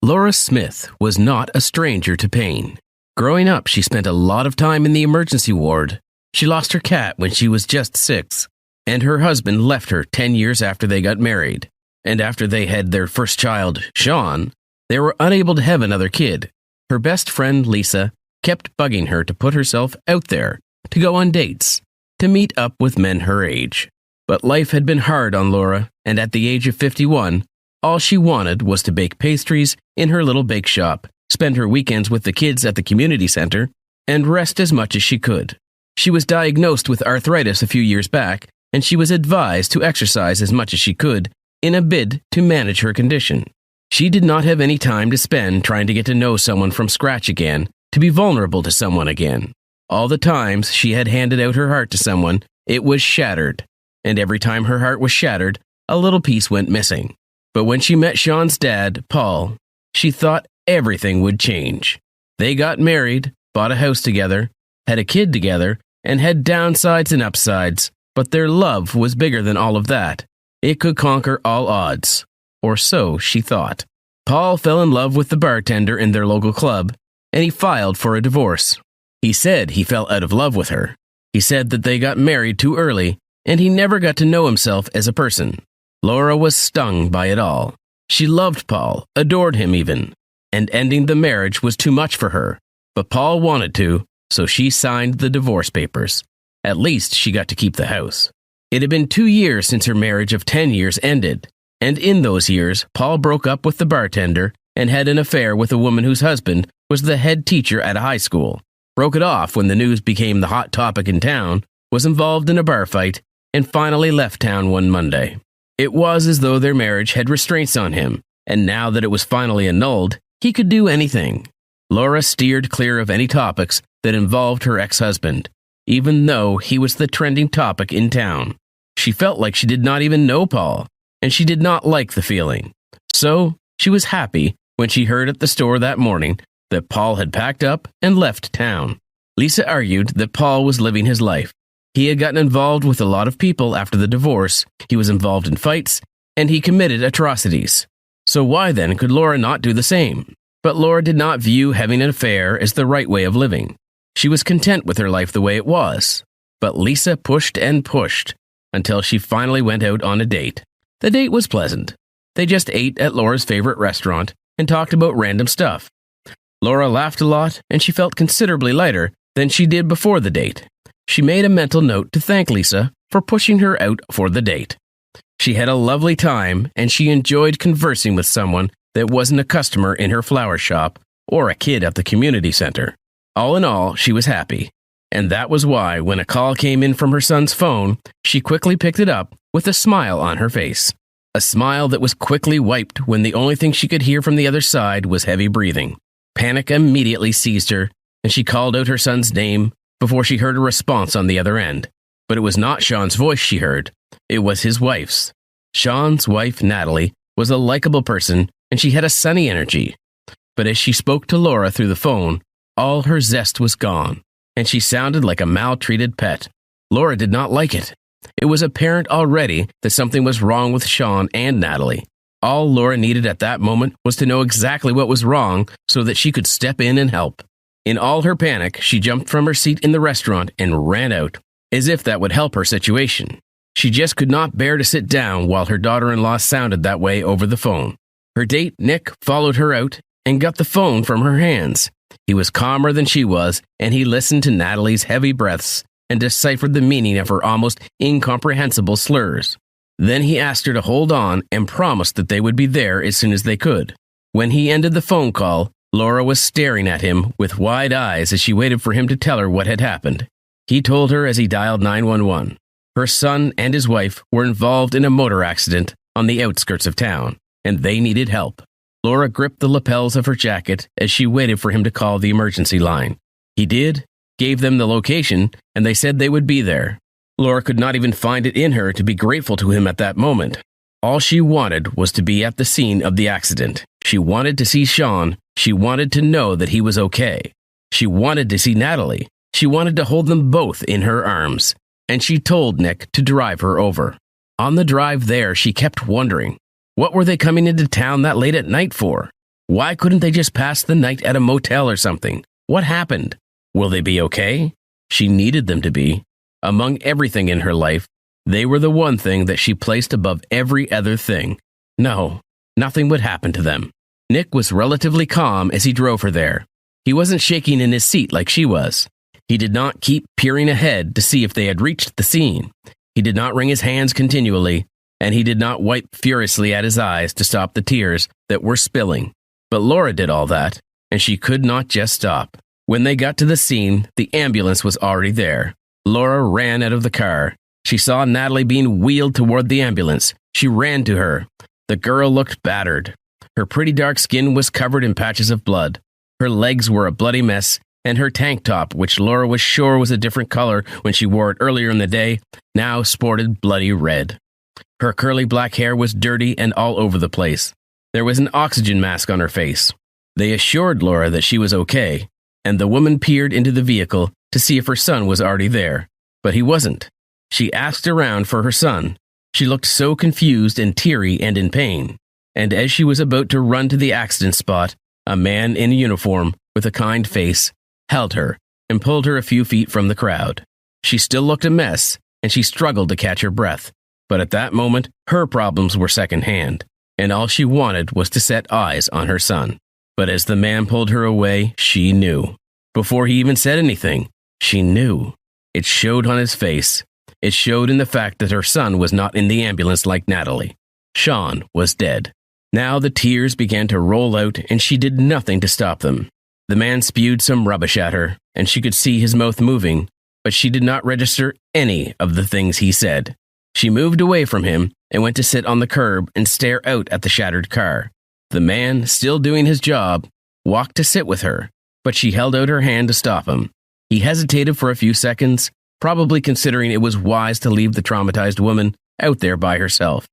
Laura Smith was not a stranger to pain. Growing up, she spent a lot of time in the emergency ward. She lost her cat when she was just 6, and her husband left her 10 years after they got married. And after they had their first child, Sean, they were unable to have another kid. Her best friend, Lisa, kept bugging her to put herself out there, to go on dates, to meet up with men her age. But life had been hard on Laura, and at the age of 51, all she wanted was to bake pastries in her little bake shop, spend her weekends with the kids at the community center, and rest as much as she could. She was diagnosed with arthritis a few years back, and she was advised to exercise as much as she could in a bid to manage her condition. She did not have any time to spend trying to get to know someone from scratch again, to be vulnerable to someone again. All the times she had handed out her heart to someone, it was shattered. And every time her heart was shattered, a little piece went missing. But when she met Sean's dad, Paul, she thought everything would change. They got married, bought a house together, had a kid together, and had downsides and upsides, but their love was bigger than all of that. It could conquer all odds. Or so she thought. Paul fell in love with the bartender in their local club, and he filed for a divorce. He said he fell out of love with her. He said that they got married too early, and he never got to know himself as a person. Laura was stung by it all. She loved Paul, adored him even, and ending the marriage was too much for her. But Paul wanted to, so she signed the divorce papers. At least she got to keep the house. It had been 2 years since her marriage of 10 years ended, and in those years, Paul broke up with the bartender and had an affair with a woman whose husband was the head teacher at a high school. Broke it off when the news became the hot topic in town, was involved in a bar fight, and finally left town one Monday. It was as though their marriage had restraints on him, and now that it was finally annulled, he could do anything. Laura steered clear of any topics that involved her ex-husband, even though he was the trending topic in town. She felt like she did not even know Paul, and she did not like the feeling. So, she was happy when she heard at the store that morning that Paul had packed up and left town. Lisa argued that Paul was living his life. He had gotten involved with a lot of people after the divorce, he was involved in fights, and he committed atrocities. So why then could Laura not do the same? But Laura did not view having an affair as the right way of living. She was content with her life the way it was. But Lisa pushed and pushed until she finally went out on a date. The date was pleasant. They just ate at Laura's favorite restaurant and talked about random stuff. Laura laughed a lot, and she felt considerably lighter than she did before the date. She made a mental note to thank Lisa for pushing her out for the date. She had a lovely time, and she enjoyed conversing with someone that wasn't a customer in her flower shop or a kid at the community center. All in all, she was happy. And that was why, when a call came in from her son's phone, she quickly picked it up with a smile on her face. A smile that was quickly wiped when the only thing she could hear from the other side was heavy breathing. Panic immediately seized her, and she called out her son's name before she heard a response on the other end. But it was not Sean's voice she heard. It was his wife's. Sean's wife, Natalie, was a likable person, and she had a sunny energy. But as she spoke to Laura through the phone, all her zest was gone, and she sounded like a maltreated pet. Laura did not like it. It was apparent already that something was wrong with Sean and Natalie. All Laura needed at that moment was to know exactly what was wrong so that she could step in and help. In all her panic, she jumped from her seat in the restaurant and ran out, as if that would help her situation. She just could not bear to sit down while her daughter-in-law sounded that way over the phone. Her date, Nick, followed her out and got the phone from her hands. He was calmer than she was, and he listened to Natalie's heavy breaths and deciphered the meaning of her almost incomprehensible slurs. Then he asked her to hold on and promised that they would be there as soon as they could. When he ended the phone call, Laura was staring at him with wide eyes as she waited for him to tell her what had happened. He told her as he dialed 911. Her son and his wife were involved in a motor accident on the outskirts of town, and they needed help. Laura gripped the lapels of her jacket as she waited for him to call the emergency line. He did, gave them the location, and they said they would be there. Laura could not even find it in her to be grateful to him at that moment. All she wanted was to be at the scene of the accident. She wanted to see Sean. She wanted to know that he was okay. She wanted to see Natalie. She wanted to hold them both in her arms. And she told Nick to drive her over. On the drive there, she kept wondering, what were they coming into town that late at night for? Why couldn't they just pass the night at a motel or something? What happened? Will they be okay? She needed them to be. Among everything in her life, they were the one thing that she placed above every other thing. No, nothing would happen to them. Nick was relatively calm as he drove her there. He wasn't shaking in his seat like she was. He did not keep peering ahead to see if they had reached the scene. He did not wring his hands continually, and he did not wipe furiously at his eyes to stop the tears that were spilling. But Laura did all that, and she could not just stop. When they got to the scene, the ambulance was already there. Laura ran out of the car. She saw Natalie being wheeled toward the ambulance. She ran to her. The girl looked battered. Her pretty dark skin was covered in patches of blood. Her legs were a bloody mess, and her tank top, which Laura was sure was a different color when she wore it earlier in the day, now sported bloody red. Her curly black hair was dirty and all over the place. There was an oxygen mask on her face. They assured Laura that she was okay, and the woman peered into the vehicle to see if her son was already there, but he wasn't. She asked around for her son. She looked so confused and teary and in pain, and as she was about to run to the accident spot, a man in uniform with a kind face held her and pulled her a few feet from the crowd. She still looked a mess, and she struggled to catch her breath, but at that moment, her problems were secondhand, and all she wanted was to set eyes on her son. But as the man pulled her away, she knew. Before he even said anything, she knew. It showed on his face. It showed in the fact that her son was not in the ambulance like Natalie. Sean was dead. Now the tears began to roll out, and she did nothing to stop them. The man spewed some rubbish at her, and she could see his mouth moving, but she did not register any of the things he said. She moved away from him and went to sit on the curb and stare out at the shattered car. The man, still doing his job, walked to sit with her, but she held out her hand to stop him. He hesitated for a few seconds, probably considering it was wise to leave the traumatized woman out there by herself.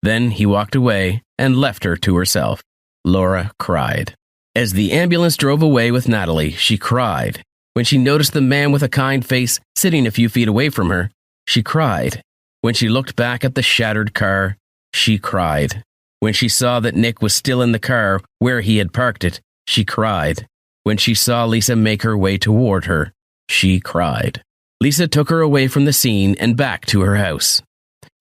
Then he walked away and left her to herself. Laura cried. As the ambulance drove away with Natalie, she cried. When she noticed the man with a kind face sitting a few feet away from her, she cried. When she looked back at the shattered car, she cried. When she saw that Nick was still in the car where he had parked it, she cried. When she saw Lisa make her way toward her, she cried. Lisa took her away from the scene and back to her house.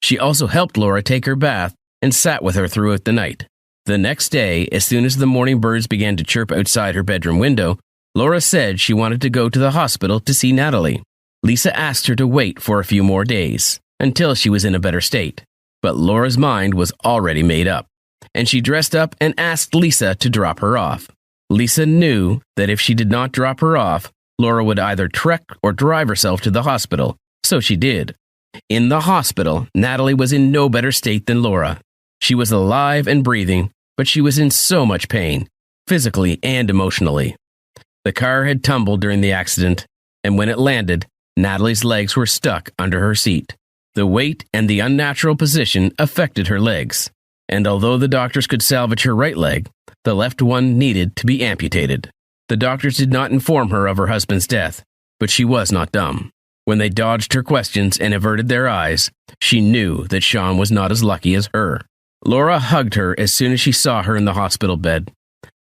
She also helped Laura take her bath and sat with her throughout the night. The next day, as soon as the morning birds began to chirp outside her bedroom window, Laura said she wanted to go to the hospital to see Natalie. Lisa asked her to wait for a few more days, until she was in a better state. But Laura's mind was already made up, and she dressed up and asked Lisa to drop her off. Lisa knew that if she did not drop her off, Laura would either trek or drive herself to the hospital, so she did. In the hospital, Natalie was in no better state than Laura. She was alive and breathing, but she was in so much pain, physically and emotionally. The car had tumbled during the accident, and when it landed, Natalie's legs were stuck under her seat. The weight and the unnatural position affected her legs, and although the doctors could salvage her right leg, the left one needed to be amputated. The doctors did not inform her of her husband's death, but she was not dumb. When they dodged her questions and averted their eyes, she knew that Sean was not as lucky as her. Laura hugged her as soon as she saw her in the hospital bed.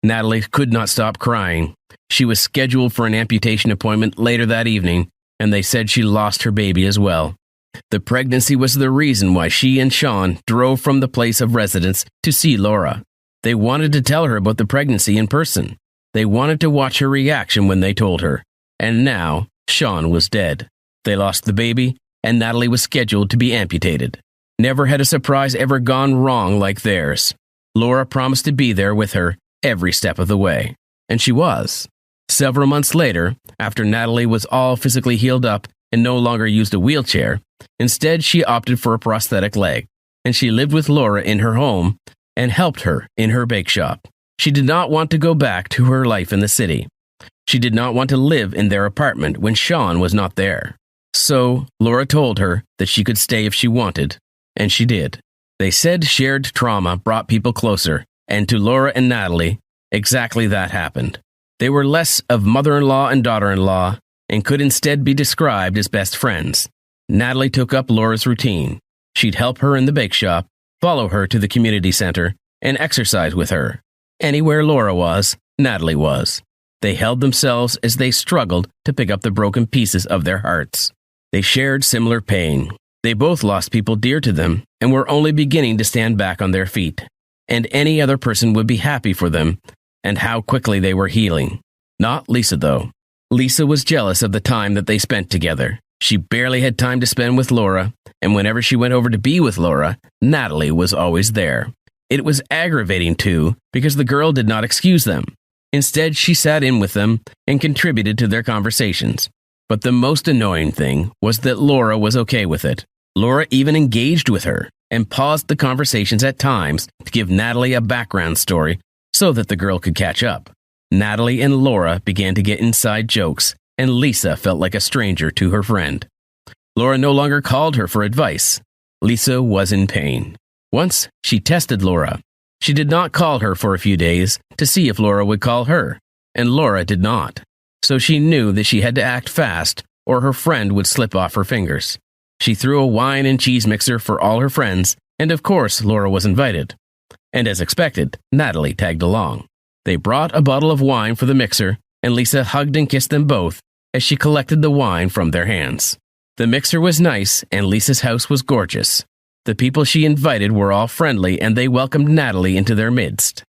Natalie could not stop crying. She was scheduled for an amputation appointment later that evening, and they said she lost her baby as well. The pregnancy was the reason why she and Sean drove from the place of residence to see Laura. They wanted to tell her about the pregnancy in person. They wanted to watch her reaction when they told her. And now, Sean was dead. They lost the baby, and Natalie was scheduled to be amputated. Never had a surprise ever gone wrong like theirs. Laura promised to be there with her every step of the way. And she was. Several months later, after Natalie was all physically healed up and no longer used a wheelchair, instead she opted for a prosthetic leg, and she lived with Laura in her home and helped her in her bake shop. She did not want to go back to her life in the city. She did not want to live in their apartment when Sean was not there. So Laura told her that she could stay if she wanted, and she did. They said shared trauma brought people closer, and to Laura and Natalie, exactly that happened. They were less of mother-in-law and daughter-in-law and could instead be described as best friends. Natalie took up Laura's routine. She'd help her in the bake shop, follow her to the community center, and exercise with her. Anywhere Laura was, Natalie was. They held themselves as they struggled to pick up the broken pieces of their hearts. They shared similar pain. They both lost people dear to them and were only beginning to stand back on their feet. And any other person would be happy for them and how quickly they were healing. Not Lisa, though. Lisa was jealous of the time that they spent together. She barely had time to spend with Laura, and whenever she went over to be with Laura, Natalie was always there. It was aggravating, too, because the girl did not excuse them. Instead, she sat in with them and contributed to their conversations. But the most annoying thing was that Laura was okay with it. Laura even engaged with her and paused the conversations at times to give Natalie a background story so that the girl could catch up. Natalie and Laura began to get inside jokes, and Lisa felt like a stranger to her friend. Laura no longer called her for advice. Lisa was in pain. Once, she tested Laura. She did not call her for a few days to see if Laura would call her, and Laura did not. So she knew that she had to act fast or her friend would slip off her fingers. She threw a wine and cheese mixer for all her friends, and of course Laura was invited. And as expected, Natalie tagged along. They brought a bottle of wine for the mixer, and Lisa hugged and kissed them both as she collected the wine from their hands. The mixer was nice, and Lisa's house was gorgeous. The people she invited were all friendly, and they welcomed Natalie into their midst.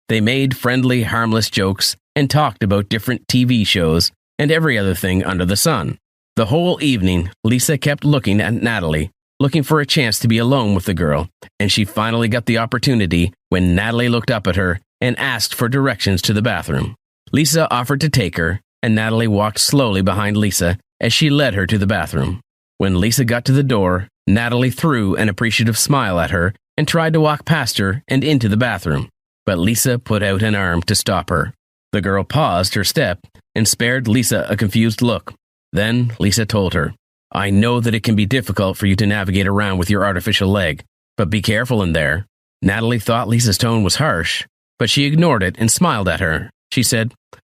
They made friendly, harmless jokes and talked about different TV shows and every other thing under the sun. The whole evening, Lisa kept looking at Natalie, looking for a chance to be alone with the girl, and she finally got the opportunity when Natalie looked up at her and asked for directions to the bathroom. Lisa offered to take her, and Natalie walked slowly behind Lisa as she led her to the bathroom. When Lisa got to the door, Natalie threw an appreciative smile at her and tried to walk past her and into the bathroom, but Lisa put out an arm to stop her. The girl paused her step and spared Lisa a confused look. Then Lisa told her, "I know that it can be difficult for you to navigate around with your artificial leg, but be careful in there." Natalie thought Lisa's tone was harsh, but she ignored it and smiled at her. She said,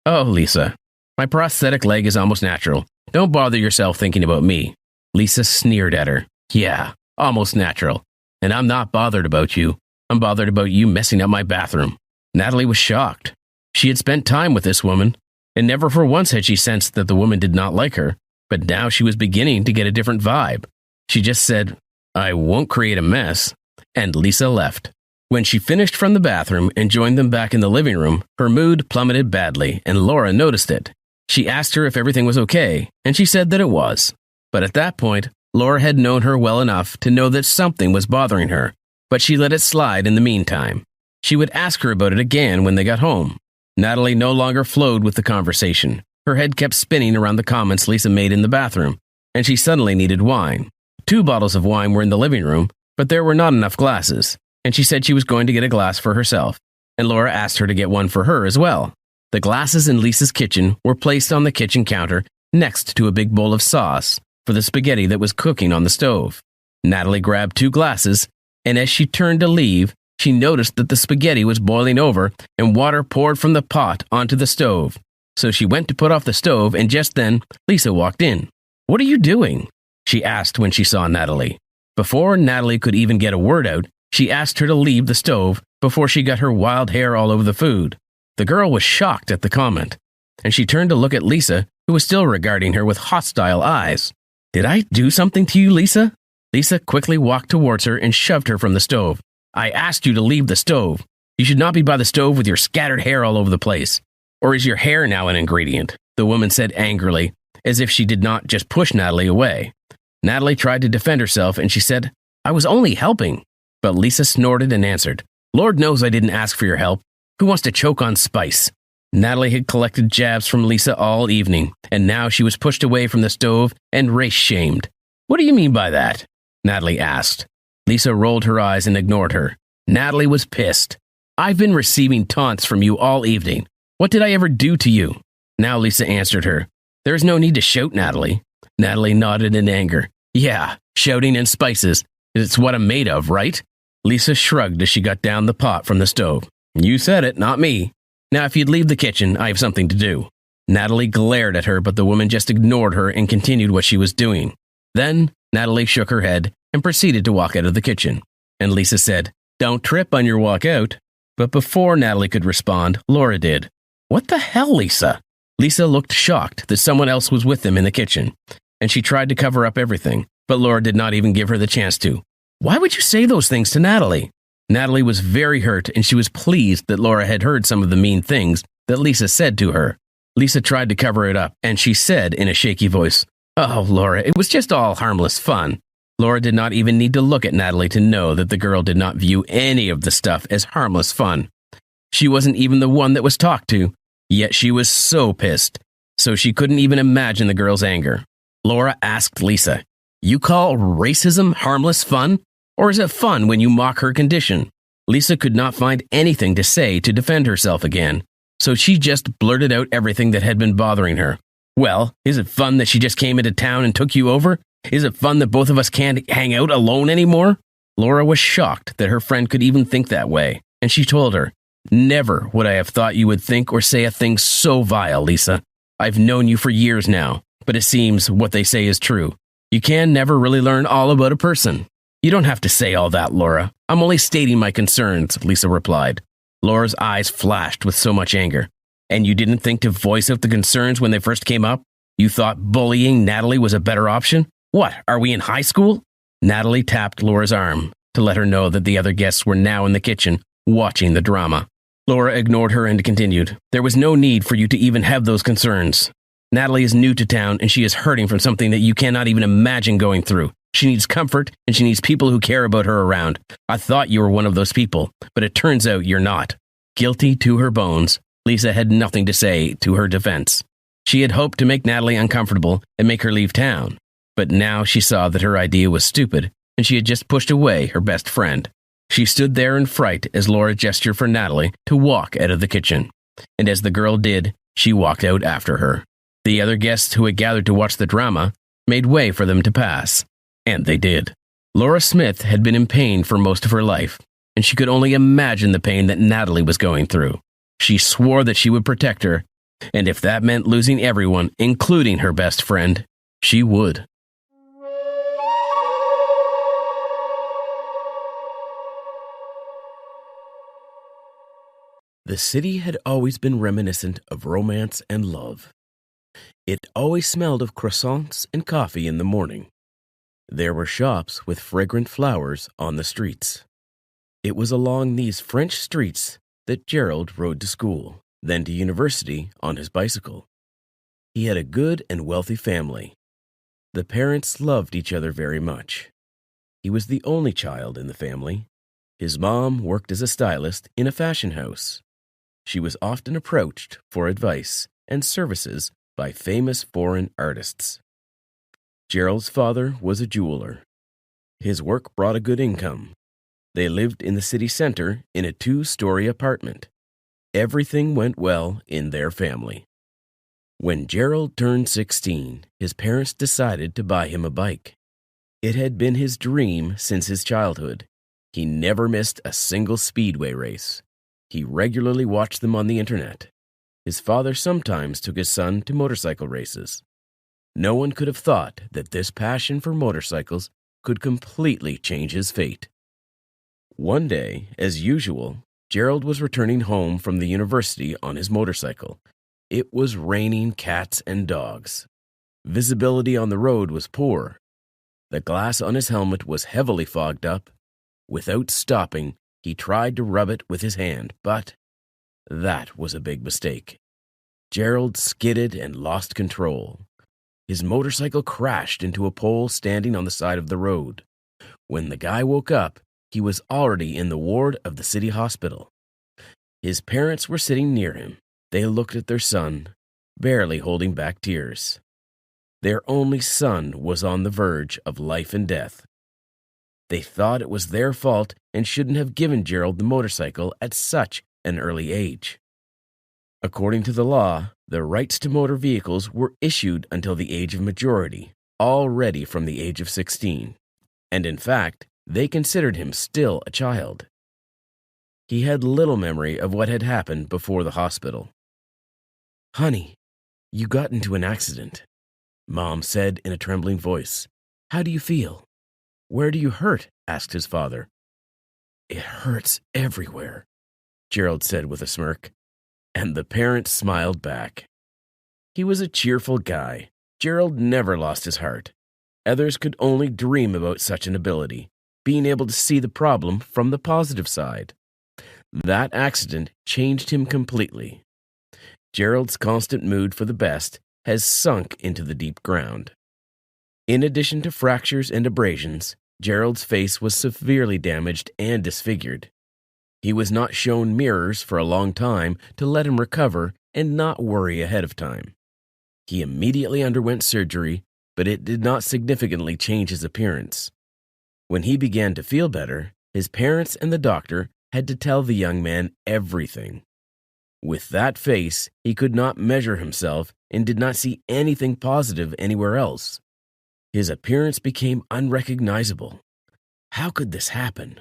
"Oh, Lisa, my prosthetic leg is almost natural. Don't bother yourself thinking about me." Lisa sneered at her. "Yeah, almost natural. And I'm not bothered about you. I'm bothered about you messing up my bathroom." Natalie was shocked. She had spent time with this woman, and never for once had she sensed that the woman did not like her, but now she was beginning to get a different vibe. She just said, "I won't create a mess," and Lisa left. When she finished from the bathroom and joined them back in the living room, her mood plummeted badly, and Laura noticed it. She asked her if everything was okay, and she said that it was. But at that point, Laura had known her well enough to know that something was bothering her, but she let it slide in the meantime. She would ask her about it again when they got home. Natalie no longer flowed with the conversation. Her head kept spinning around the comments Lisa made in the bathroom, and she suddenly needed wine. 2 bottles of wine were in the living room, but there were not enough glasses, and she said she was going to get a glass for herself, and Laura asked her to get one for her as well. The glasses in Lisa's kitchen were placed on the kitchen counter next to a big bowl of sauce for the spaghetti that was cooking on the stove. Natalie grabbed 2 glasses, and as she turned to leave, she noticed that the spaghetti was boiling over and water poured from the pot onto the stove. So she went to put off the stove, and just then, Lisa walked in. "What are you doing?" she asked when she saw Natalie. Before Natalie could even get a word out, she asked her to leave the stove before she got her wild hair all over the food. The girl was shocked at the comment, and she turned to look at Lisa, who was still regarding her with hostile eyes. "Did I do something to you, Lisa?" Lisa quickly walked towards her and shoved her from the stove. "I asked you to leave the stove. You should not be by the stove with your scattered hair all over the place. Or is your hair now an ingredient?" the woman said angrily, as if she did not just push Natalie away. Natalie tried to defend herself, and she said, "I was only helping." But Lisa snorted and answered, "Lord knows I didn't ask for your help. Who wants to choke on spice?" Natalie had collected jabs from Lisa all evening, and now she was pushed away from the stove and race-shamed. "What do you mean by that?" Natalie asked. Lisa rolled her eyes and ignored her. Natalie was pissed. "I've been receiving taunts from you all evening. What did I ever do to you?" Now Lisa answered her. "There is no need to shout, Natalie." Natalie nodded in anger. "Yeah, shouting and spices. It's what I'm made of, right?" Lisa shrugged as she got down the pot from the stove. "You said it, not me. Now if you'd leave the kitchen, I have something to do." Natalie glared at her, but the woman just ignored her and continued what she was doing. Then Natalie shook her head and proceeded to walk out of the kitchen. And Lisa said, "Don't trip on your walk out." But before Natalie could respond, Laura did. What the hell, Lisa? Lisa looked shocked that someone else was with them in the kitchen, and she tried to cover up everything, but Laura did not even give her the chance to. Why would you say those things to Natalie? Natalie was very hurt, and she was pleased that Laura had heard some of the mean things that Lisa said to her. Lisa tried to cover it up, and she said in a shaky voice, "Oh, Laura, it was just all harmless fun." Laura did not even need to look at Natalie to know that the girl did not view any of the stuff as harmless fun. She wasn't even the one that was talked to, yet she was so pissed, so she couldn't even imagine the girl's anger. Laura asked Lisa, "You call racism harmless fun? Or is it fun when you mock her condition?" Lisa could not find anything to say to defend herself again, so she just blurted out everything that had been bothering her. "Well, is it fun that she just came into town and took you over? Is it fun that both of us can't hang out alone anymore?" Laura was shocked that her friend could even think that way, and she told her, "Never would I have thought you would think or say a thing so vile, Lisa. I've known you for years now, but it seems what they say is true. You can never really learn all about a person." "You don't have to say all that, Laura. I'm only stating my concerns," Lisa replied. Laura's eyes flashed with so much anger. "And you didn't think to voice out the concerns when they first came up? You thought bullying Natalie was a better option? What, are we in high school?" Natalie tapped Laura's arm to let her know that the other guests were now in the kitchen, watching the drama. Laura ignored her and continued, "There was no need for you to even have those concerns. Natalie is new to town and she is hurting from something that you cannot even imagine going through. She needs comfort and she needs people who care about her around. I thought you were one of those people, but it turns out you're not." Guilty to her bones, Lisa had nothing to say to her defense. She had hoped to make Natalie uncomfortable and make her leave town, but now she saw that her idea was stupid and she had just pushed away her best friend. She stood there in fright as Laura gestured for Natalie to walk out of the kitchen, and as the girl did, she walked out after her. The other guests who had gathered to watch the drama made way for them to pass, and they did. Laura Smith had been in pain for most of her life, and she could only imagine the pain that Natalie was going through. She swore that she would protect her, and if that meant losing everyone, including her best friend, she would. The city had always been reminiscent of romance and love. It always smelled of croissants and coffee in the morning. There were shops with fragrant flowers on the streets. It was along these French streets that Gerald rode to school, then to university on his bicycle. He had a good and wealthy family. The parents loved each other very much. He was the only child in the family. His mom worked as a stylist in a fashion house. She was often approached for advice and services by famous foreign artists. Gerald's father was a jeweler. His work brought a good income. They lived in the city center in a 2-story apartment. Everything went well in their family. When Gerald turned 16, his parents decided to buy him a bike. It had been his dream since his childhood. He never missed a single speedway race. He regularly watched them on the internet. His father sometimes took his son to motorcycle races. No one could have thought that this passion for motorcycles could completely change his fate. One day, as usual, Gerald was returning home from the university on his motorcycle. It was raining cats and dogs. Visibility on the road was poor. The glass on his helmet was heavily fogged up. Without stopping, he tried to rub it with his hand, but that was a big mistake. Gerald skidded and lost control. His motorcycle crashed into a pole standing on the side of the road. When the guy woke up, he was already in the ward of the city hospital. His parents were sitting near him. They looked at their son, barely holding back tears. Their only son was on the verge of life and death. They thought it was their fault and shouldn't have given Gerald the motorcycle at such an early age. According to the law, the rights to motor vehicles were issued until the age of majority, already from the age of 16. And in fact, they considered him still a child. He had little memory of what had happened before the hospital. "Honey, you got into an accident," Mom said in a trembling voice. "How do you feel?" "Where do you hurt?" asked his father. "It hurts everywhere," Gerald said with a smirk, and the parents smiled back. He was a cheerful guy. Gerald never lost his heart. Others could only dream about such an ability, being able to see the problem from the positive side. That accident changed him completely. Gerald's constant mood for the best has sunk into the deep ground. In addition to fractures and abrasions, Gerald's face was severely damaged and disfigured. He was not shown mirrors for a long time to let him recover and not worry ahead of time. He immediately underwent surgery, but it did not significantly change his appearance. When he began to feel better, his parents and the doctor had to tell the young man everything. With that face, he could not measure himself and did not see anything positive anywhere else. His appearance became unrecognizable. How could this happen?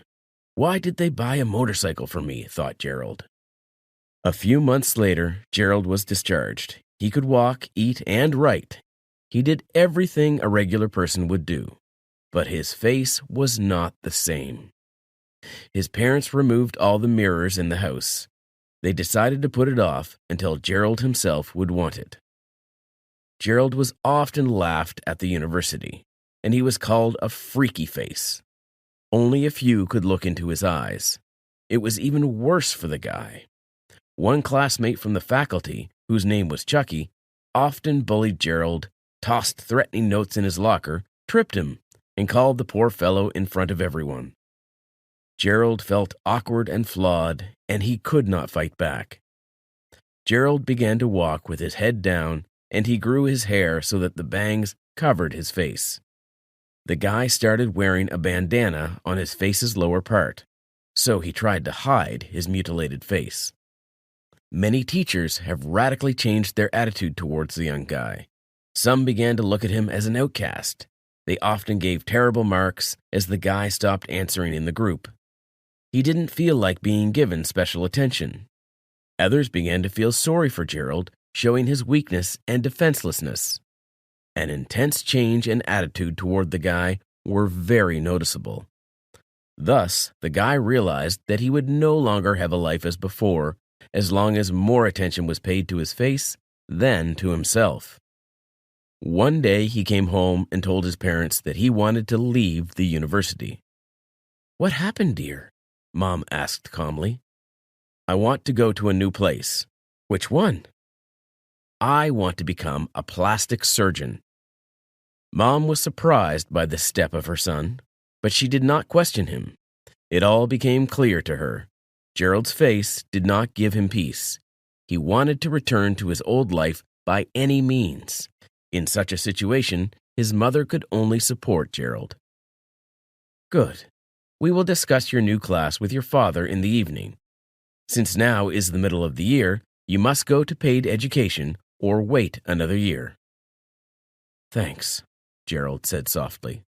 Why did they buy a motorcycle for me? Thought Gerald. A few months later, Gerald was discharged. He could walk, eat, and write. He did everything a regular person would do. But his face was not the same. His parents removed all the mirrors in the house. They decided to put it off until Gerald himself would want it. Gerald was often laughed at the university, and he was called a freaky face. Only a few could look into his eyes. It was even worse for the guy. One classmate from the faculty, whose name was Chucky, often bullied Gerald, tossed threatening notes in his locker, tripped him, and called the poor fellow in front of everyone. Gerald felt awkward and flawed, and he could not fight back. Gerald began to walk with his head down, and he grew his hair so that the bangs covered his face. The guy started wearing a bandana on his face's lower part, so he tried to hide his mutilated face. Many teachers have radically changed their attitude towards the young guy. Some began to look at him as an outcast. They often gave terrible marks as the guy stopped answering in the group. He didn't feel like being given special attention. Others began to feel sorry for Gerald, showing his weakness and defenselessness. An intense change in attitude toward the guy were very noticeable. Thus, the guy realized that he would no longer have a life as before, as long as more attention was paid to his face than to himself. One day he came home and told his parents that he wanted to leave the university. "What happened, dear?" Mom asked calmly. "I want to go to a new place." "Which one?" "I want to become a plastic surgeon." Mom was surprised by the step of her son, but she did not question him. It all became clear to her. Gerald's face did not give him peace. He wanted to return to his old life by any means. In such a situation, his mother could only support Gerald. "Good. We will discuss your new class with your father in the evening. Since now is the middle of the year, you must go to paid education or wait another year." "Thanks," Gerald said softly.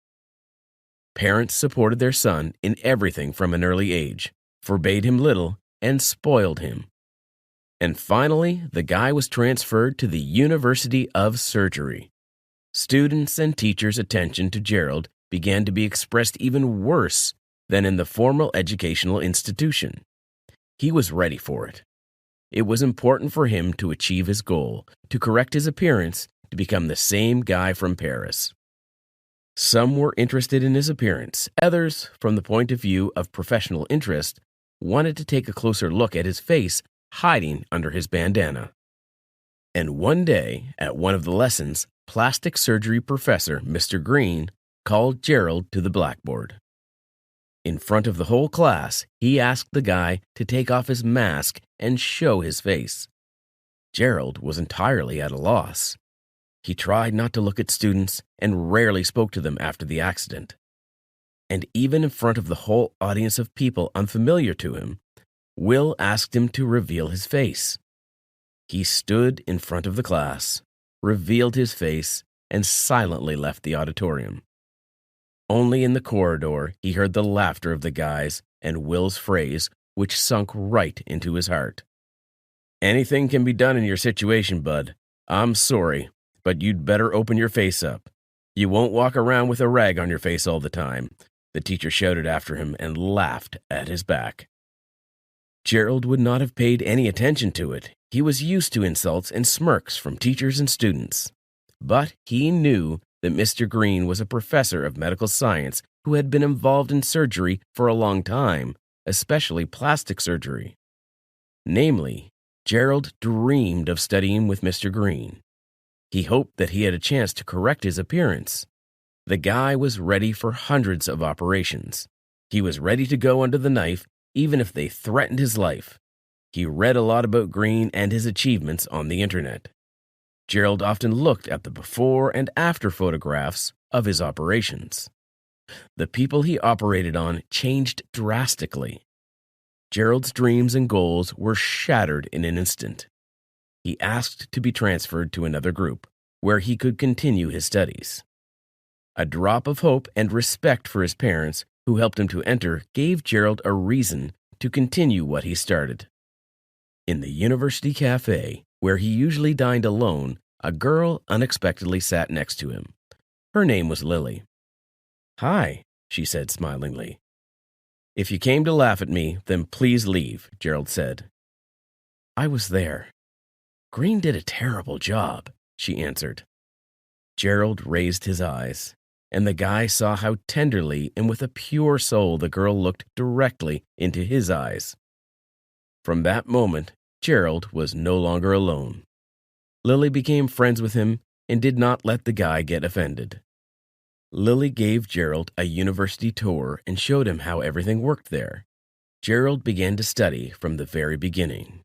Parents supported their son in everything from an early age, forbade him little, and spoiled him. And finally, the guy was transferred to the University of Surgery. Students' and teachers' attention to Gerald began to be expressed even worse than in the formal educational institution. He was ready for it. It was important for him to achieve his goal, to correct his appearance, to become the same guy from Paris. Some were interested in his appearance. Others, from the point of view of professional interest, wanted to take a closer look at his face hiding under his bandana. And one day, at one of the lessons, plastic surgery professor Mr. Green called Gerald to the blackboard. In front of the whole class, he asked the guy to take off his mask and show his face. Gerald was entirely at a loss. He tried not to look at students and rarely spoke to them after the accident. And even in front of the whole audience of people unfamiliar to him, Will asked him to reveal his face. He stood in front of the class, revealed his face, and silently left the auditorium. Only in the corridor he heard the laughter of the guys and Will's phrase, which sunk right into his heart. "Anything can be done in your situation, bud. I'm sorry, but you'd better open your face up. You won't walk around with a rag on your face all the time," the teacher shouted after him and laughed at his back. Gerald would not have paid any attention to it. He was used to insults and smirks from teachers and students. But he knew that Mr. Green was a professor of medical science who had been involved in surgery for a long time, especially plastic surgery. Namely, Gerald dreamed of studying with Mr. Green. He hoped that he had a chance to correct his appearance. The guy was ready for hundreds of operations. He was ready to go under the knife, even if they threatened his life. He read a lot about Green and his achievements on the internet. Gerald often looked at the before and after photographs of his operations. The people he operated on changed drastically. Gerald's dreams and goals were shattered in an instant. He asked to be transferred to another group, where he could continue his studies. A drop of hope and respect for his parents, who helped him to enter, gave Gerald a reason to continue what he started. In the university cafe, where he usually dined alone, a girl unexpectedly sat next to him. Her name was Lily. "Hi," she said smilingly. "If you came to laugh at me, then please leave," Gerald said. "I was there. Green did a terrible job," she answered. Gerald raised his eyes, and the guy saw how tenderly and with a pure soul the girl looked directly into his eyes. From that moment, Gerald was no longer alone. Lily became friends with him and did not let the guy get offended. Lily gave Gerald a university tour and showed him how everything worked there. Gerald began to study from the very beginning.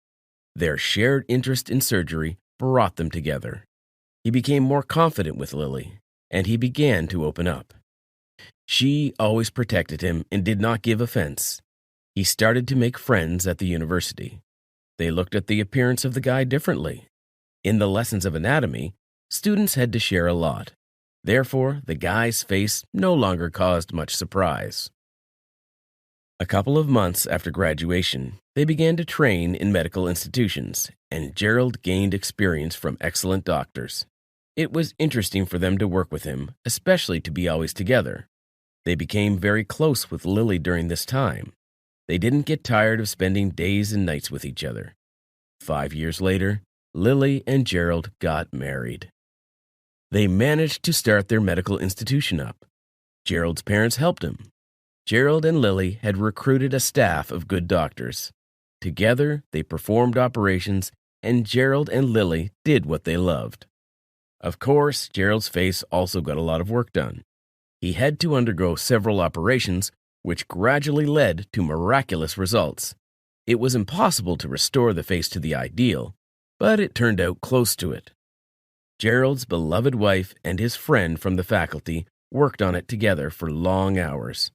Their shared interest in surgery brought them together. He became more confident with Lily, and he began to open up. She always protected him and did not give offense. He started to make friends at the university. They looked at the appearance of the guy differently. In the lessons of anatomy, students had to share a lot. Therefore, the guy's face no longer caused much surprise. A couple of months after graduation, they began to train in medical institutions, and Gerald gained experience from excellent doctors. It was interesting for them to work with him, especially to be always together. They became very close with Lily during this time. They didn't get tired of spending days and nights with each other. 5 years later, Lily and Gerald got married. They managed to start their medical institution up. Gerald's parents helped him. Gerald and Lily had recruited a staff of good doctors. Together, they performed operations, and Gerald and Lily did what they loved. Of course, Gerald's face also got a lot of work done. He had to undergo several operations, which gradually led to miraculous results. It was impossible to restore the face to the ideal, but it turned out close to it. Gerald's beloved wife and his friend from the faculty worked on it together for long hours.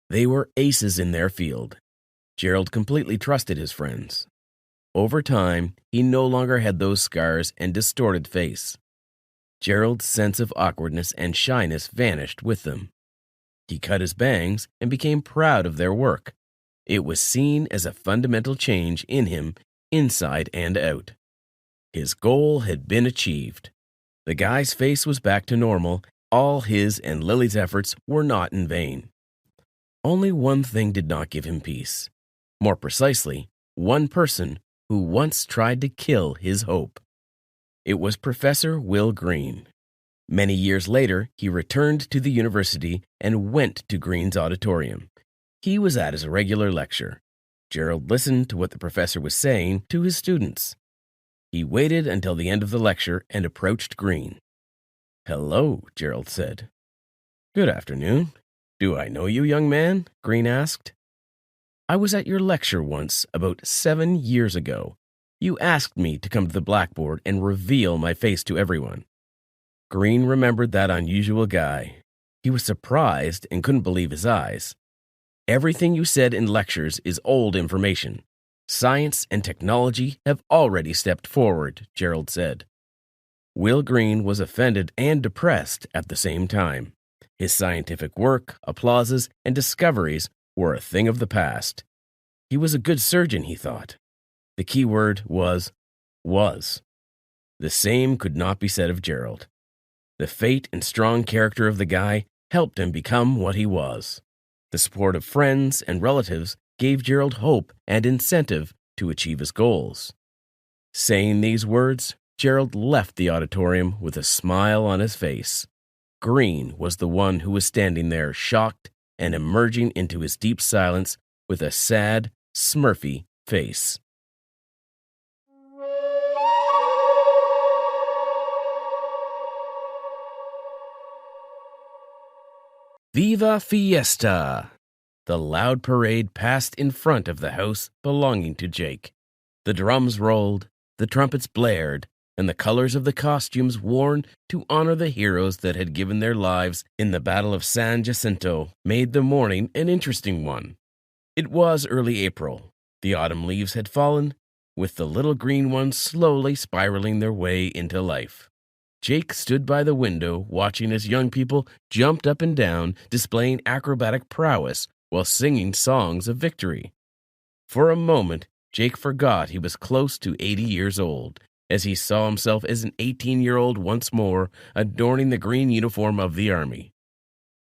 They were aces in their field. Gerald completely trusted his friends. Over time, he no longer had those scars and distorted face. Gerald's sense of awkwardness and shyness vanished with them. He cut his bangs and became proud of their work. It was seen as a fundamental change in him, inside and out. His goal had been achieved. The guy's face was back to normal. All his and Lily's efforts were not in vain. Only one thing did not give him peace. More precisely, one person who once tried to kill his hope. It was Professor Will Green. Many years later, he returned to the university and went to Green's auditorium. He was at his regular lecture. Gerald listened to what the professor was saying to his students. He waited until the end of the lecture and approached Green. "Hello," Gerald said. "Good afternoon. Do I know you, young man?" Green asked. "I was at your lecture once, about 7 years ago. You asked me to come to the blackboard and reveal my face to everyone." Green remembered that unusual guy. He was surprised and couldn't believe his eyes. "Everything you said in lectures is old information. Science and technology have already stepped forward," Gerald said. Will Green was offended and depressed at the same time. His scientific work, applauses, and discoveries were a thing of the past. He was a good surgeon, he thought. The key word was. The same could not be said of Gerald. The fate and strong character of the guy helped him become what he was. The support of friends and relatives gave Gerald hope and incentive to achieve his goals. Saying these words, Gerald left the auditorium with a smile on his face. Green was the one who was standing there, shocked and emerging into his deep silence with a sad, smurfy face. Viva Fiesta! The loud parade passed in front of the house belonging to Jake. The drums rolled, the trumpets blared, and the colors of the costumes worn to honor the heroes that had given their lives in the Battle of San Jacinto made the morning an interesting one. It was early April. The autumn leaves had fallen, with the little green ones slowly spiraling their way into life. Jake stood by the window watching as young people jumped up and down, displaying acrobatic prowess while singing songs of victory. For a moment, Jake forgot he was close to 80 years old, as he saw himself as an 18-year-old once more, adorning the green uniform of the army.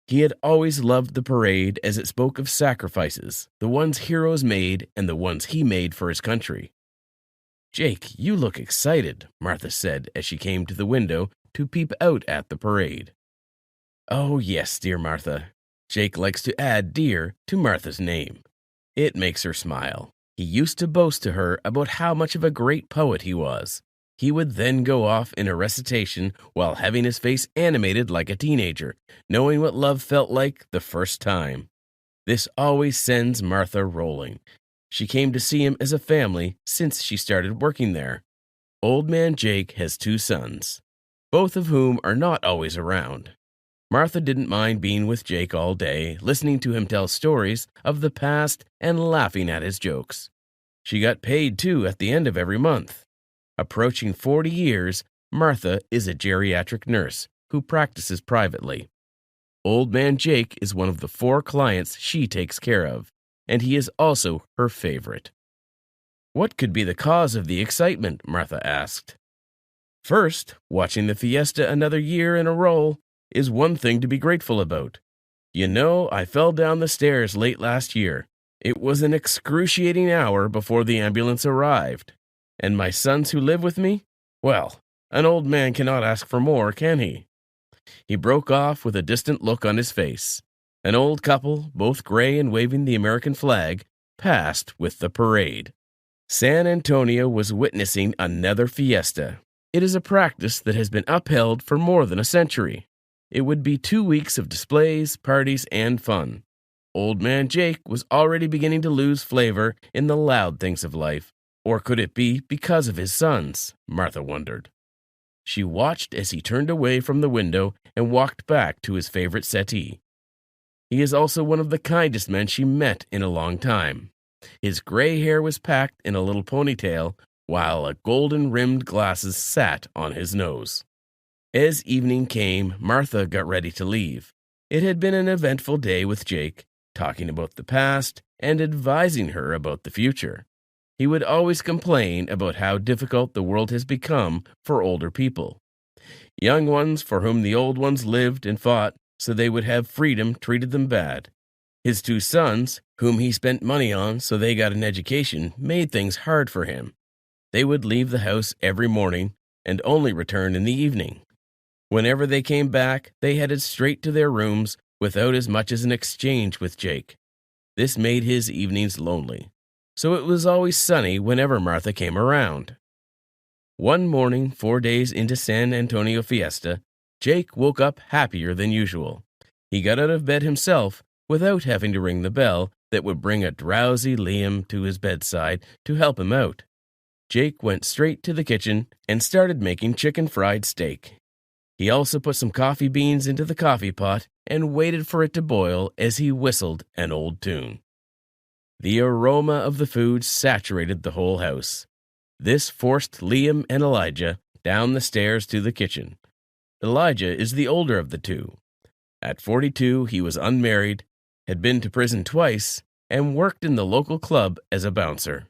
He had always loved the parade as it spoke of sacrifices, the ones heroes made and the ones he made for his country. "Jake, you look excited," Martha said as she came to the window to peep out at the parade. "Oh, yes, dear Martha." Jake likes to add dear to Martha's name. It makes her smile. He used to boast to her about how much of a great poet he was. He would then go off in a recitation while having his face animated like a teenager, knowing what love felt like the first time. This always sends Martha rolling. She came to see him as a family since she started working there. Old Man Jake has 2 sons, both of whom are not always around. Martha didn't mind being with Jake all day, listening to him tell stories of the past and laughing at his jokes. She got paid, too, at the end of every month. Approaching 40 years, Martha is a geriatric nurse who practices privately. Old Man Jake is one of the 4 clients she takes care of, and he is also her favorite. "What could be the cause of the excitement?" Martha asked. "First, watching the fiesta another year in a row is one thing to be grateful about. You know, I fell down the stairs late last year. It was an excruciating hour before the ambulance arrived. And my sons who live with me? Well, an old man cannot ask for more, can he?" He broke off with a distant look on his face. An old couple, both gray and waving the American flag, passed with the parade. San Antonio was witnessing another fiesta. It is a practice that has been upheld for more than a century. It would be 2 weeks of displays, parties, and fun. Old Man Jake was already beginning to lose flavor in the loud things of life. Or could it be because of his sons? Martha wondered. She watched as he turned away from the window and walked back to his favorite settee. He is also one of the kindest men she met in a long time. His gray hair was packed in a little ponytail, while a golden-rimmed glasses sat on his nose. As evening came, Martha got ready to leave. It had been an eventful day with Jake, talking about the past and advising her about the future. He would always complain about how difficult the world has become for older people. Young ones for whom the old ones lived and fought so they would have freedom treated them bad. His 2 sons, whom he spent money on so they got an education, made things hard for him. They would leave the house every morning and only return in the evening. Whenever they came back, they headed straight to their rooms without as much as an exchange with Jake. This made his evenings lonely, so it was always sunny whenever Martha came around. One morning, 4 days into San Antonio Fiesta, Jake woke up happier than usual. He got out of bed himself without having to ring the bell that would bring a drowsy Liam to his bedside to help him out. Jake went straight to the kitchen and started making chicken fried steak. He also put some coffee beans into the coffee pot and waited for it to boil as he whistled an old tune. The aroma of the food saturated the whole house. This forced Liam and Elijah down the stairs to the kitchen. Elijah is the older of the 2. At 42, he was unmarried, had been to prison twice, and worked in the local club as a bouncer.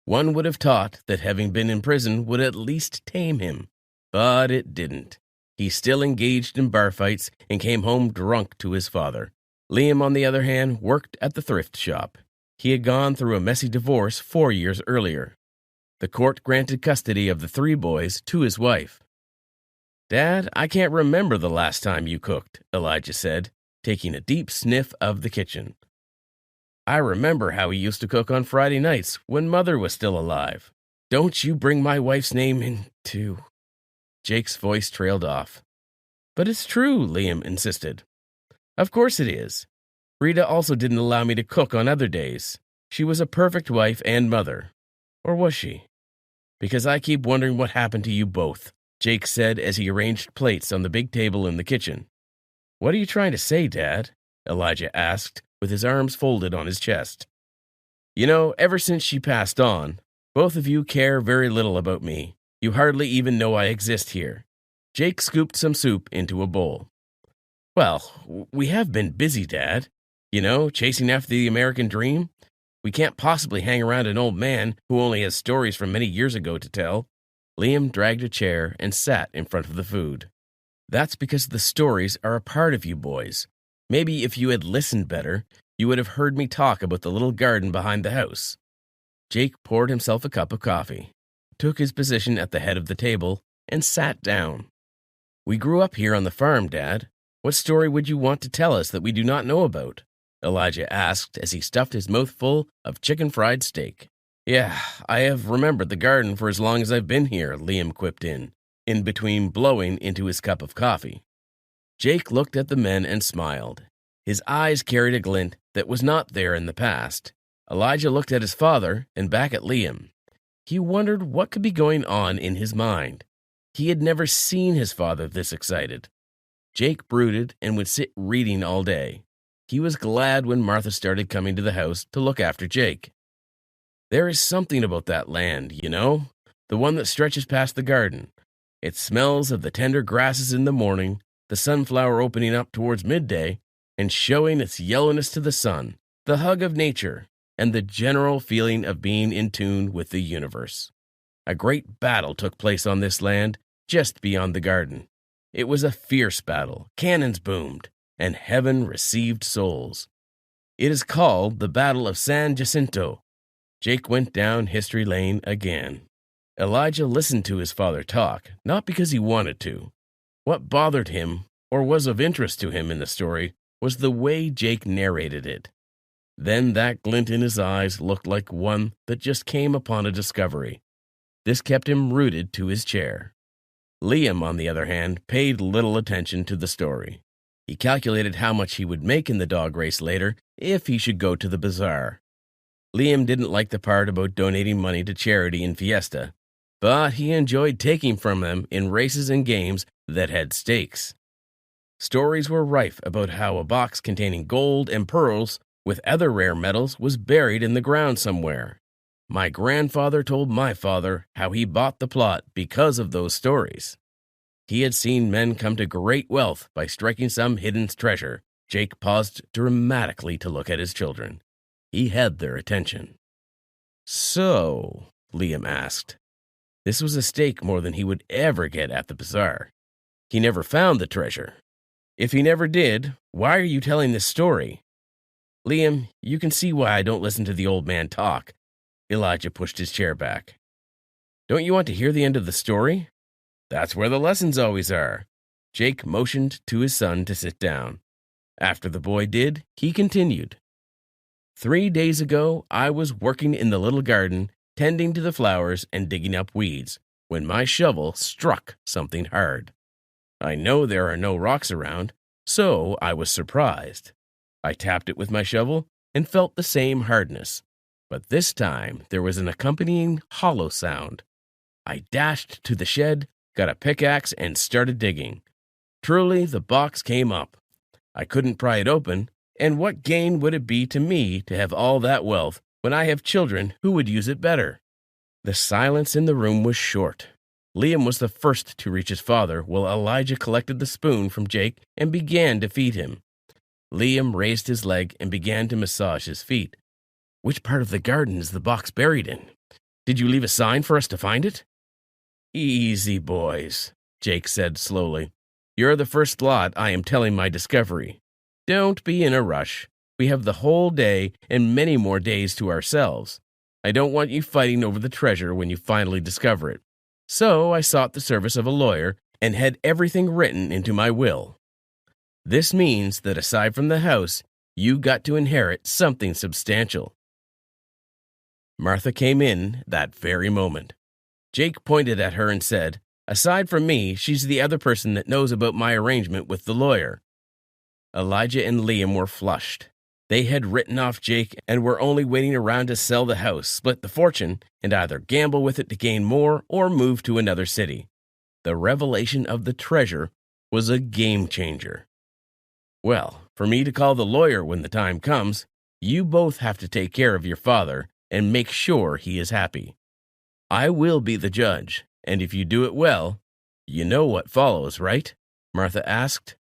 One would have thought that having been in prison would at least tame him, but it didn't. He still engaged in bar fights and came home drunk to his father. Liam, on the other hand, worked at the thrift shop. He had gone through a messy divorce 4 years earlier. The court granted custody of the 3 boys to his wife. "Dad, I can't remember the last time you cooked," Elijah said, taking a deep sniff of the kitchen. "I remember how he used to cook on Friday nights when Mother was still alive. Don't you bring my wife's name into—" Jake's voice trailed off. "But it's true," Liam insisted. "Of course it is. Rita also didn't allow me to cook on other days. She was a perfect wife and mother. Or was she? Because I keep wondering what happened to you both," Jake said as he arranged plates on the big table in the kitchen. "What are you trying to say, Dad?" Elijah asked, with his arms folded on his chest. "You know, ever since she passed on, both of you care very little about me. You hardly even know I exist here." Jake scooped some soup into a bowl. "Well, we have been busy, Dad. You know, chasing after the American dream. We can't possibly hang around an old man who only has stories from many years ago to tell." Liam dragged a chair and sat in front of the food. "That's because the stories are a part of you boys. Maybe if you had listened better, you would have heard me talk about the little garden behind the house." Jake poured himself a cup of coffee, took his position at the head of the table, and sat down. "We grew up here on the farm, Dad. What story would you want to tell us that we do not know about?" Elijah asked as he stuffed his mouth full of chicken fried steak. "Yeah, I have remembered the garden for as long as I've been here," Liam quipped in between blowing into his cup of coffee. Jake looked at the men and smiled. His eyes carried a glint that was not there in the past. Elijah looked at his father and back at Liam. He wondered what could be going on in his mind. He had never seen his father this excited. Jake brooded and would sit reading all day. He was glad when Martha started coming to the house to look after Jake. "There is something about that land, you know, the one that stretches past the garden. It smells of the tender grasses in the morning, the sunflower opening up towards midday and showing its yellowness to the sun, the hug of nature, and the general feeling of being in tune with the universe. A great battle took place on this land, just beyond the garden. It was a fierce battle, cannons boomed, and heaven received souls. It is called the Battle of San Jacinto." Jake went down history lane again. Elijah listened to his father talk, not because he wanted to. What bothered him, or was of interest to him in the story, was the way Jake narrated it. Then that glint in his eyes looked like one that just came upon a discovery. This kept him rooted to his chair. Liam, on the other hand, paid little attention to the story. He calculated how much he would make in the dog race later if he should go to the bazaar. Liam didn't like the part about donating money to charity in Fiesta, but he enjoyed taking from them in races and games that had stakes. Stories were rife about how a box containing gold and pearls with other rare metals was buried in the ground somewhere. My grandfather told my father how he bought the plot because of those stories. He had seen men come to great wealth by striking some hidden treasure. Jake paused dramatically to look at his children. He had their attention. "So," Liam asked. This was a stake more than he would ever get at the bazaar. He never found the treasure. If he never did, why are you telling this story? "Liam, you can see why I don't listen to the old man talk." Elijah pushed his chair back. "Don't you want to hear the end of the story? That's where the lessons always are." Jake motioned to his son to sit down. After the boy did, he continued. 3 days ago, I was working in the little garden, tending to the flowers and digging up weeds, when my shovel struck something hard. I know there are no rocks around, so I was surprised. I tapped it with my shovel and felt the same hardness, but this time there was an accompanying hollow sound. I dashed to the shed, got a pickaxe, and started digging. Truly, the box came up. I couldn't pry it open, and what gain would it be to me to have all that wealth when I have children who would use it better? The silence in the room was short. Liam was the first to reach his father, while Elijah collected the spoon from Jake and began to feed him. Liam raised his leg and began to massage his feet. "Which part of the garden is the box buried in? Did you leave a sign for us to find it?" "Easy, boys," Jake said slowly. "You're the first lot I am telling my discovery. Don't be in a rush. We have the whole day and many more days to ourselves. I don't want you fighting over the treasure when you finally discover it. So I sought the service of a lawyer and had everything written into my will. This means that aside from the house, you got to inherit something substantial." Martha came in that very moment. Jake pointed at her and said, "Aside from me, she's the other person that knows about my arrangement with the lawyer." Elijah and Liam were flushed. They had written off Jake and were only waiting around to sell the house, split the fortune, and either gamble with it to gain more or move to another city. The revelation of the treasure was a game changer. "Well, for me to call the lawyer when the time comes, you both have to take care of your father and make sure he is happy. I will be the judge, and if you do it well, you know what follows, right?" Martha asked.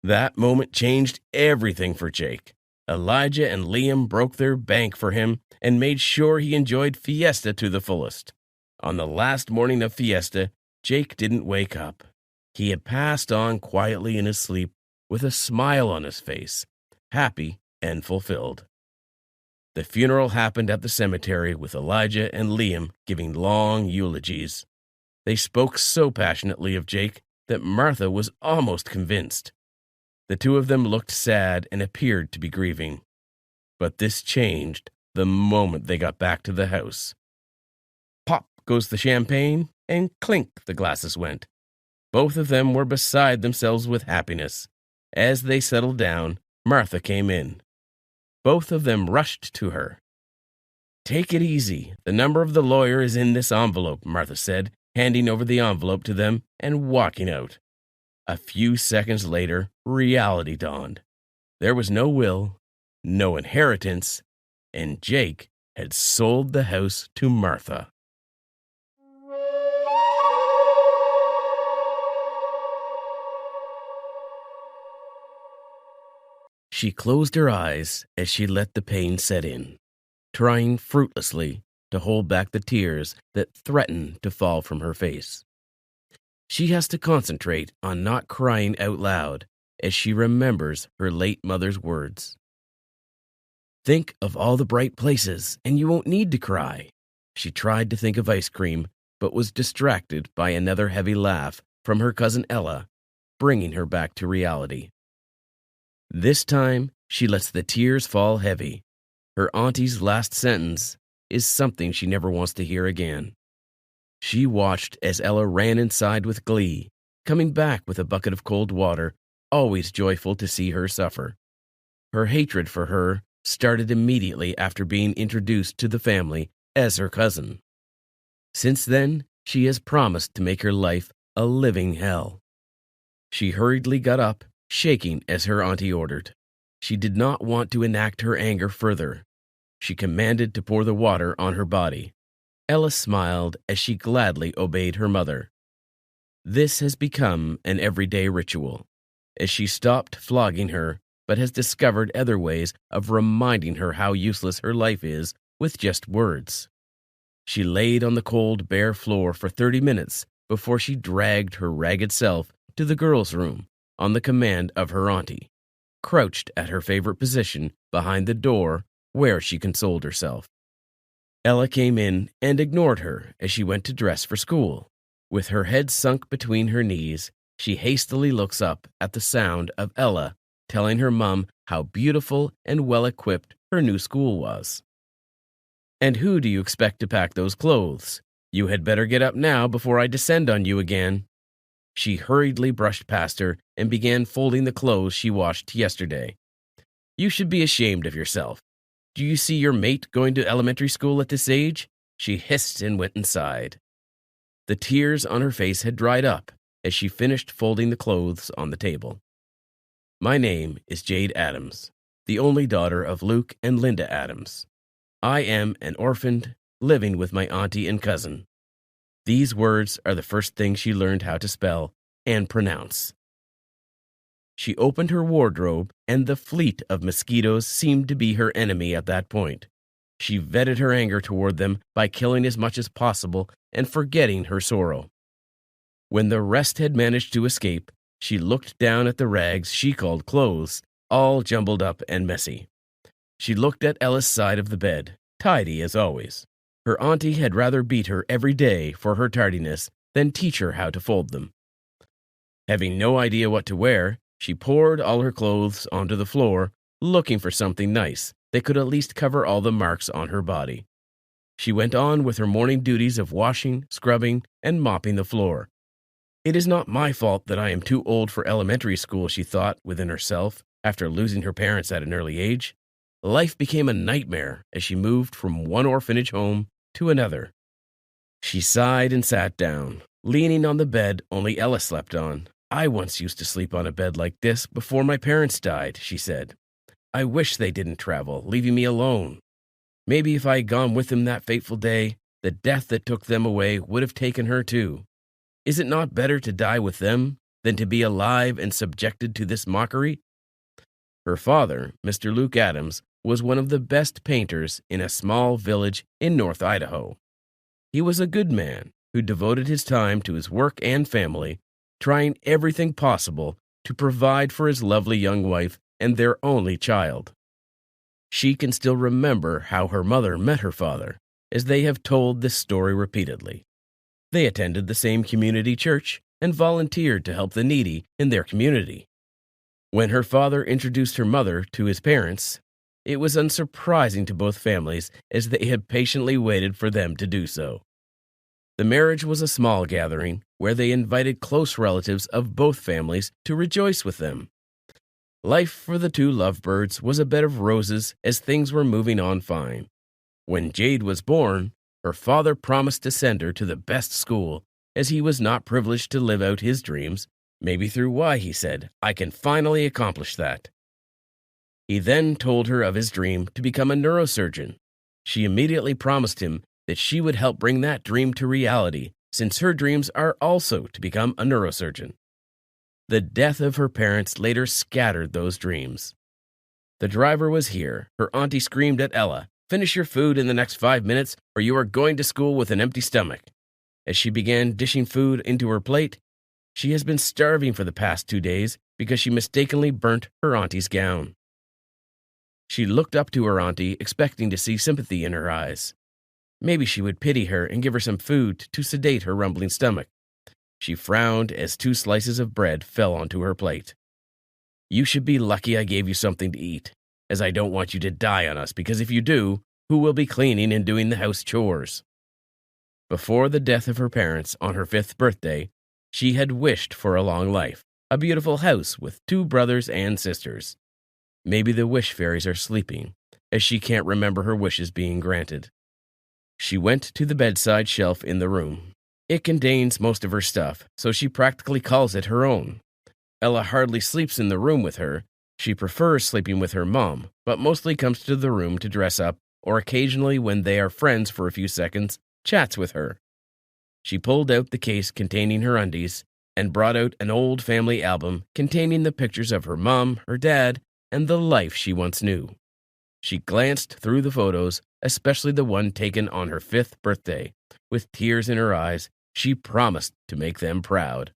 That moment changed everything for Jake. Elijah and Liam broke their bank for him and made sure he enjoyed Fiesta to the fullest. On the last morning of Fiesta, Jake didn't wake up. He had passed on quietly in his sleep with a smile on his face, happy and fulfilled. The funeral happened at the cemetery with Elijah and Liam giving long eulogies. They spoke so passionately of Jake that Martha was almost convinced. The two of them looked sad and appeared to be grieving. But this changed the moment they got back to the house. Pop goes the champagne, and clink the glasses went. Both of them were beside themselves with happiness. As they settled down, Martha came in. Both of them rushed to her. "Take it easy. The number of the lawyer is in this envelope," Martha said, handing over the envelope to them and walking out. A few seconds later, reality dawned. There was no will, no inheritance, and Jake had sold the house to Martha. She closed her eyes as she let the pain set in, trying fruitlessly to hold back the tears that threatened to fall from her face. She has to concentrate on not crying out loud as she remembers her late mother's words. "Think of all the bright places, and you won't need to cry." She tried to think of ice cream, but was distracted by another heavy laugh from her cousin Ella, bringing her back to reality. This time, she lets the tears fall heavy. Her auntie's last sentence is something she never wants to hear again. She watched as Ella ran inside with glee, coming back with a bucket of cold water, always joyful to see her suffer. Her hatred for her started immediately after being introduced to the family as her cousin. Since then, she has promised to make her life a living hell. She hurriedly got up, shaking as her auntie ordered. She did not want to enact her anger further. She commanded to pour the water on her body. Ella smiled as she gladly obeyed her mother. This has become an everyday ritual, as she stopped flogging her, but has discovered other ways of reminding her how useless her life is with just words. She laid on the cold, bare floor for 30 minutes before she dragged her ragged self to the girls' room on the command of her auntie, crouched at her favorite position behind the door where she consoled herself. Ella came in and ignored her as she went to dress for school. With her head sunk between her knees, she hastily looks up at the sound of Ella telling her mum how beautiful and well-equipped her new school was. "And who do you expect to pack those clothes? You had better get up now before I descend on you again." She hurriedly brushed past her and began folding the clothes she washed yesterday. "You should be ashamed of yourself. Do you see your mate going to elementary school at this age?" She hissed and went inside. The tears on her face had dried up as she finished folding the clothes on the table. "My name is Jade Adams, the only daughter of Luke and Linda Adams. I am an orphan living with my auntie and cousin." These words are the first thing she learned how to spell and pronounce. She opened her wardrobe, and the fleet of mosquitoes seemed to be her enemy at that point. She vented her anger toward them by killing as much as possible and forgetting her sorrow. When the rest had managed to escape, she looked down at the rags she called clothes all jumbled up and messy. She looked at Ella's side of the bed, tidy as always. Her auntie had rather beat her every day for her tardiness than teach her how to fold them. Having no idea what to wear, she poured all her clothes onto the floor, looking for something nice that could at least cover all the marks on her body. She went on with her morning duties of washing, scrubbing, and mopping the floor. It is not my fault that I am too old for elementary school, she thought within herself, after losing her parents at an early age. Life became a nightmare as she moved from one orphanage home to another. She sighed and sat down, leaning on the bed only Ella slept on. I once used to sleep on a bed like this before my parents died, she said. I wish they didn't travel, leaving me alone. Maybe if I had gone with them that fateful day, the death that took them away would have taken her too. Is it not better to die with them than to be alive and subjected to this mockery? Her father, Mr. Luke Adams, was one of the best painters in a small village in North Idaho. He was a good man who devoted his time to his work and family, trying everything possible to provide for his lovely young wife and their only child. She can still remember how her mother met her father, as they have told this story repeatedly. They attended the same community church and volunteered to help the needy in their community. When her father introduced her mother to his parents, it was unsurprising to both families as they had patiently waited for them to do so. The marriage was a small gathering where they invited close relatives of both families to rejoice with them. Life for the two lovebirds was a bed of roses as things were moving on fine. When Jade was born, her father promised to send her to the best school, as he was not privileged to live out his dreams. Maybe through why, he said, I can finally accomplish that. He then told her of his dream to become a neurosurgeon. She immediately promised him that she would help bring that dream to reality, since her dreams are also to become a neurosurgeon. The death of her parents later scattered those dreams. The driver was here. Her auntie screamed at Ella, "Finish your food in the next 5 minutes, or you are going to school with an empty stomach." As she began dishing food into her plate, she has been starving for the past 2 days because she mistakenly burnt her auntie's gown. She looked up to her auntie, expecting to see sympathy in her eyes. Maybe she would pity her and give her some food to sedate her rumbling stomach. She frowned as 2 slices of bread fell onto her plate. "You should be lucky I gave you something to eat, as I don't want you to die on us, because if you do, who will be cleaning and doing the house chores?" Before the death of her parents on her 5th birthday, she had wished for a long life, a beautiful house with 2 brothers and sisters. Maybe the wish fairies are sleeping, as she can't remember her wishes being granted. She went to the bedside shelf in the room. It contains most of her stuff, so she practically calls it her own. Ella hardly sleeps in the room with her. She prefers sleeping with her mom, but mostly comes to the room to dress up, or occasionally, when they are friends for a few seconds, chats with her. She pulled out the case containing her undies and brought out an old family album containing the pictures of her mom, her dad, and the life she once knew. She glanced through the photos, especially the one taken on her 5th birthday. With tears in her eyes, she promised to make them proud.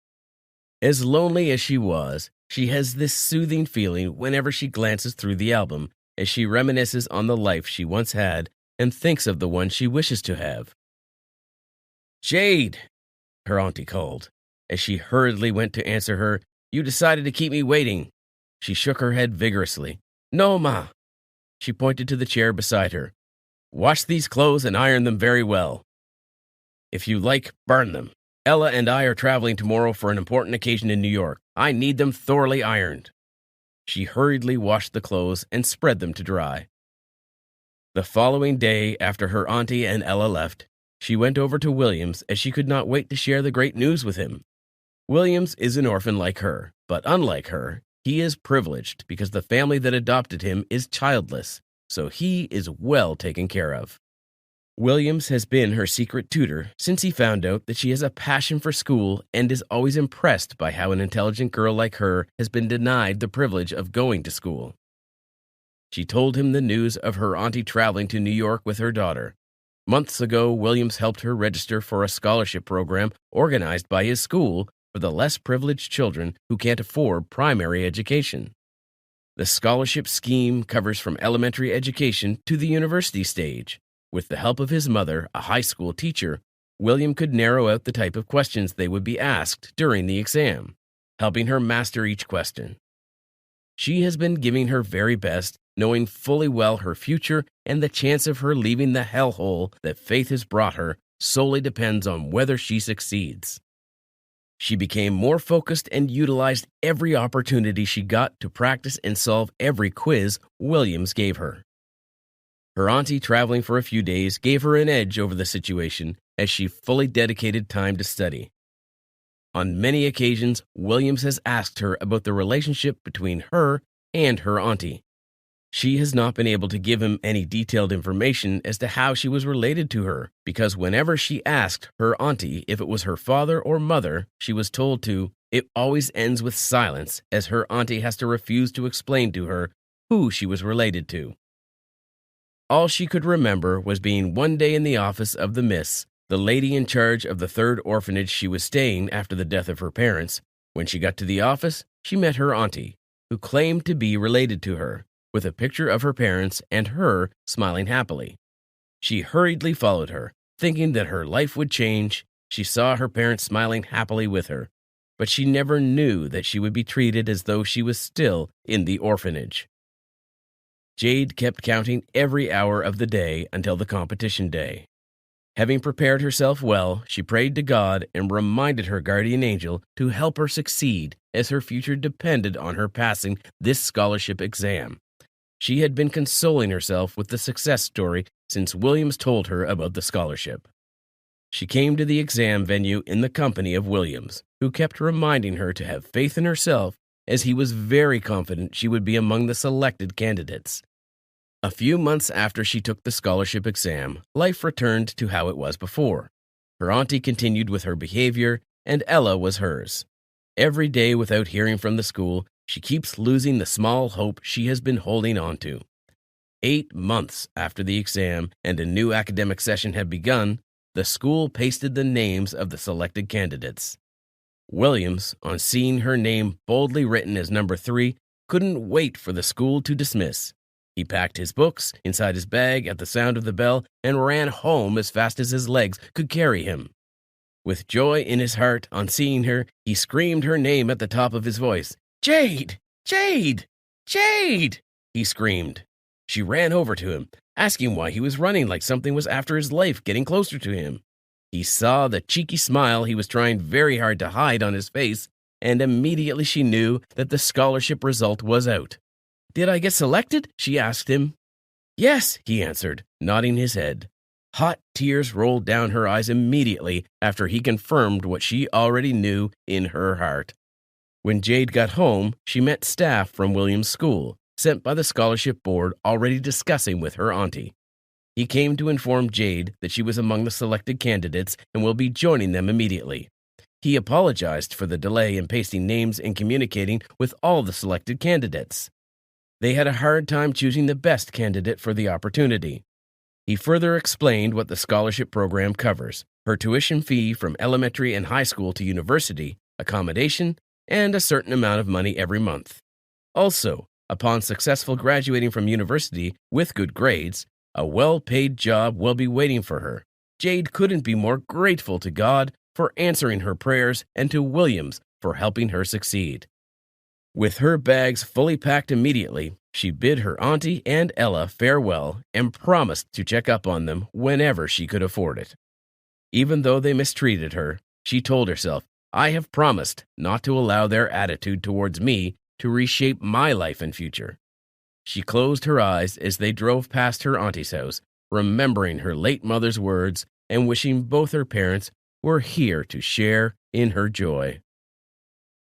As lonely as she was, she has this soothing feeling whenever she glances through the album, as she reminisces on the life she once had and thinks of the one she wishes to have. "Jade," her auntie called. As she hurriedly went to answer her, "You decided to keep me waiting." She shook her head vigorously. "No, Ma." She pointed to the chair beside her. "Wash these clothes and iron them very well. If you like, burn them. Ella and I are traveling tomorrow for an important occasion in New York. I need them thoroughly ironed." She hurriedly washed the clothes and spread them to dry. The following day, after her auntie and Ella left, she went over to Williams, as she could not wait to share the great news with him. Williams is an orphan like her, but unlike her, he is privileged because the family that adopted him is childless, so he is well taken care of. Williams has been her secret tutor since he found out that she has a passion for school and is always impressed by how an intelligent girl like her has been denied the privilege of going to school. She told him the news of her auntie traveling to New York with her daughter. Months ago, Williams helped her register for a scholarship program organized by his school for the less privileged children who can't afford primary education. The scholarship scheme covers from elementary education to the university stage. With the help of his mother, a high school teacher, William could narrow out the type of questions they would be asked during the exam, helping her master each question. She has been giving her very best, knowing fully well her future and the chance of her leaving the hellhole that faith has brought her solely depends on whether she succeeds. She became more focused and utilized every opportunity she got to practice and solve every quiz Williams gave her. Her auntie traveling for a few days gave her an edge over the situation as she fully dedicated time to study. On many occasions, Williams has asked her about the relationship between her and her auntie. She has not been able to give him any detailed information as to how she was related to her, because whenever she asked her auntie if it was her father or mother, she was told to, it always ends with silence, as her auntie has to refuse to explain to her who she was related to. All she could remember was being one day in the office of the miss, the lady in charge of the third orphanage she was staying after the death of her parents. When she got to the office, she met her auntie, who claimed to be related to her, with a picture of her parents and her smiling happily. She hurriedly followed her, thinking that her life would change. She saw her parents smiling happily with her, but she never knew that she would be treated as though she was still in the orphanage. Jade kept counting every hour of the day until the competition day. Having prepared herself well, she prayed to God and reminded her guardian angel to help her succeed, as her future depended on her passing this scholarship exam. She had been consoling herself with the success story since Williams told her about the scholarship. She came to the exam venue in the company of Williams, who kept reminding her to have faith in herself, as he was very confident she would be among the selected candidates. A few months after she took the scholarship exam, life returned to how it was before. Her auntie continued with her behavior, and Ella was hers. Every day without hearing from the school, she keeps losing the small hope she has been holding on to. 8 months after the exam and a new academic session had begun, the school pasted the names of the selected candidates. Williams, on seeing her name boldly written as number 3, couldn't wait for the school to dismiss. He packed his books inside his bag at the sound of the bell and ran home as fast as his legs could carry him. With joy in his heart on seeing her, he screamed her name at the top of his voice. "Jade! Jade! Jade!" he screamed. She ran over to him, asking why he was running like something was after his life, getting closer to him. He saw the cheeky smile he was trying very hard to hide on his face, and immediately she knew that the scholarship result was out. "Did I get selected?" she asked him. "Yes," he answered, nodding his head. Hot tears rolled down her eyes immediately after he confirmed what she already knew in her heart. When Jade got home, she met staff from Williams' school, sent by the scholarship board, already discussing with her auntie. He came to inform Jade that she was among the selected candidates and will be joining them immediately. He apologized for the delay in pasting names and communicating with all the selected candidates. They had a hard time choosing the best candidate for the opportunity. He further explained what the scholarship program covers: her tuition fee from elementary and high school to university, accommodation, and a certain amount of money every month. Also, upon successful graduating from university with good grades, a well-paid job will be waiting for her. Jade couldn't be more grateful to God for answering her prayers and to Williams for helping her succeed. With her bags fully packed immediately, she bid her auntie and Ella farewell and promised to check up on them whenever she could afford it. Even though they mistreated her, she told herself, "I have promised not to allow their attitude towards me to reshape my life and future." She closed her eyes as they drove past her auntie's house, remembering her late mother's words and wishing both her parents were here to share in her joy.